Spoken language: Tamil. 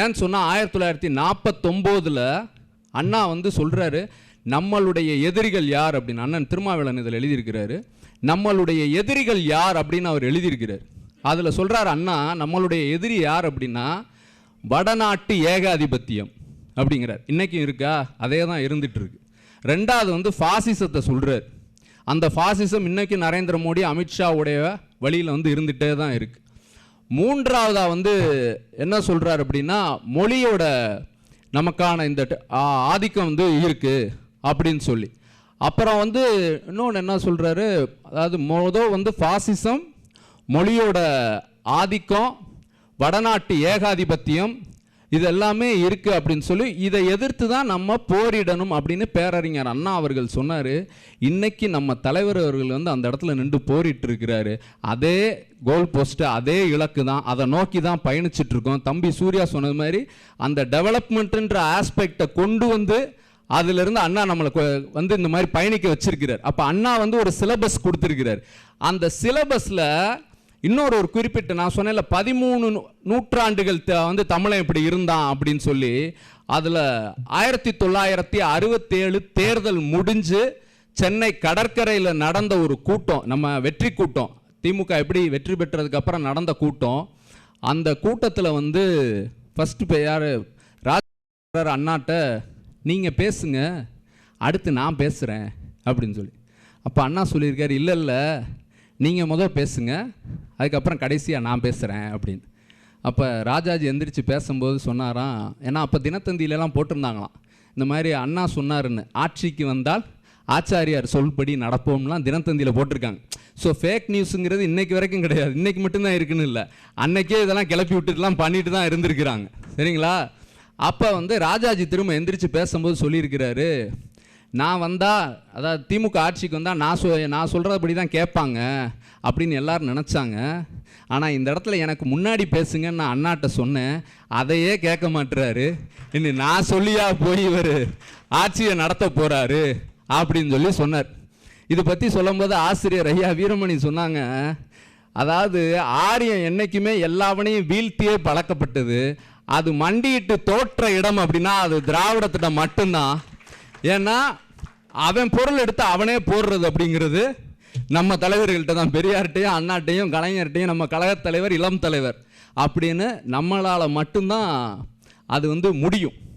ஏன்னு சொன்னால் 1949 அண்ணா வந்து சொல்கிறாரு, நம்மளுடைய எதிரிகள் யார் அப்படின்னு. அண்ணன் திருமாவேளன் இதில் எழுதியிருக்கிறாரு. நம்மளுடைய எதிரிகள் யார் அப்படின்னு அவர் எழுதியிருக்கிறார். அதில் சொல்கிறார் அண்ணா, நம்மளுடைய எதிரி யார் அப்படின்னா வடநாட்டு ஏகாதிபத்தியம் அப்படிங்கிறார். இன்றைக்கும் இருக்கா? அதே தான் இருந்துட்டு இருக்கு. ரெண்டாவது வந்து ஃபாசிசத்தை சொல்கிறார். அந்த ஃபாசிசம் இன்றைக்கி நரேந்திர மோடி அமித்ஷாவுடைய வழியில் வந்து இருந்துகிட்டே தான் இருக்குது. மூன்றாவதாக வந்து என்ன சொல்கிறார் அப்படின்னா, மொழியோட நமக்கான இந்த ஆதிக்கம் வந்து இருக்குது அப்படின்னு சொல்லி. அப்புறம் வந்து இன்னொன்று என்ன சொல்கிறாரு, அதாவது வந்து ஃபாசிசம், மொழியோட ஆதிக்கம், வடநாட்டு ஏகாதிபத்தியம், இது எல்லாமே இருக்குது அப்படின்னு சொல்லி இதை எதிர்த்து தான் நம்ம போரிடணும் அப்படின்னு பேரறிஞர் அண்ணா அவர்கள் சொன்னார். இன்றைக்கி நம்ம தலைவர் அவர்கள் வந்து அந்த இடத்துல நின்று போரிட்டு இருக்கிறாரு. அதே கோல் போஸ்ட்டு, அதே இலக்கு தான், அதை நோக்கி தான் பயணிச்சிட்ருக்கோம். தம்பி சூர்யா சொன்னது மாதிரி அந்த டெவலப்மெண்ட்டுன்ற ஆஸ்பெக்டை கொண்டு வந்து அதிலிருந்து அண்ணா நம்மளுக்கு வந்து இந்த மாதிரி பயணிக்க வச்சிருக்கிறார். அப்போ அண்ணா வந்து ஒரு சிலபஸ் கொடுத்துருக்கிறார். அந்த சிலபஸில் இன்னொரு குறிப்பிட்ட, நான் சொன்னேன்ல 13 நூற்றாண்டுகள் வந்து தமிழன் இப்படி இருந்தான் அப்படின்னு சொல்லி, அதில் 1967 தேர்தல் முடிஞ்சு சென்னை கடற்கரையில் நடந்த ஒரு கூட்டம், நம்ம வெற்றி கூட்டம், திமுக எப்படி வெற்றி பெற்றதுக்கு அப்புறம் நடந்த கூட்டம். அந்த கூட்டத்தில் வந்து ஃபஸ்ட்டு யார் ராஜா அண்ணாட்ட, நீங்கள் பேசுங்க, அடுத்து நான் பேசுகிறேன் அப்படின்னு சொல்லி. அப்போ அண்ணா சொல்லியிருக்காரு, இல்லை நீங்கள் முதல் பேசுங்க, அதுக்கப்புறம் கடைசியாக நான் பேசுகிறேன் அப்படின்னு. அப்போ ராஜாஜி எந்திரிச்சு பேசும்போது சொன்னாராம், ஏன்னா அப்போ தினத்தந்தியிலலாம் போட்டிருந்தாங்களாம் இந்த மாதிரி அண்ணா சொன்னாருன்னு, ஆட்சிக்கு வந்தால் ஆச்சாரியார் சொல்படி நடப்போம்லாம் தினத்தந்தியில் போட்டிருக்காங்க. ஸோ ஃபேக் நியூஸுங்கிறது இன்றைக்கு வரைக்கும் கிடையாது, இன்றைக்கி மட்டும்தான் இருக்குன்னு இல்லை, அன்றைக்கே இதெல்லாம் கிளப்பி விட்டுட்டுலாம் பண்ணிட்டு தான் இருந்திருக்கிறாங்க. சரிங்களா? அப்போ வந்து ராஜாஜி திரும்ப எந்திரிச்சு பேசும்போது சொல்லியிருக்கிறாரு, நான் வந்தால், அதாவது திமுக ஆட்சிக்கு வந்தால் நான் சொல்கிறபடி தான் கேட்பாங்க அப்படின்னு எல்லோரும் நினச்சாங்க. ஆனால் இந்த இடத்துல எனக்கு முன்னாடி பேசுங்கன்னு நான் அண்ணாட்ட சொன்னேன், அதையே கேட்க மாட்டுறாரு. இன்னும் நான் சொல்லியா போய் இவர் ஆட்சியை நடத்த போகிறாரு அப்படின்னு சொல்லி சொன்னார். இது பற்றி சொல்லும்போது ஆசிரியர் ஐயா வீரமணி சொன்னாங்க, அதாவது ஆரியம் என்றைக்குமே எல்லாவனையும் வீழ்த்தியே பழக்கப்பட்டது, அது மண்டியிட்டு தோற்ற இடம் அப்படின்னா அது திராவிடத்திடம் மட்டும்தான். ஏன்னா அவன் பொருள் எடுத்து அவனே போடுறது அப்படிங்கிறது நம்ம தலைவர்கள்ட்ட தான், பெரியார்ட்டையும் அண்ணாட்டையும் கலைஞர்கிட்டையும், நம்ம கழகத் தலைவர், இளம் தலைவர் அப்படின்னு நம்மளால் மட்டும்தான் அது வந்து முடியும்.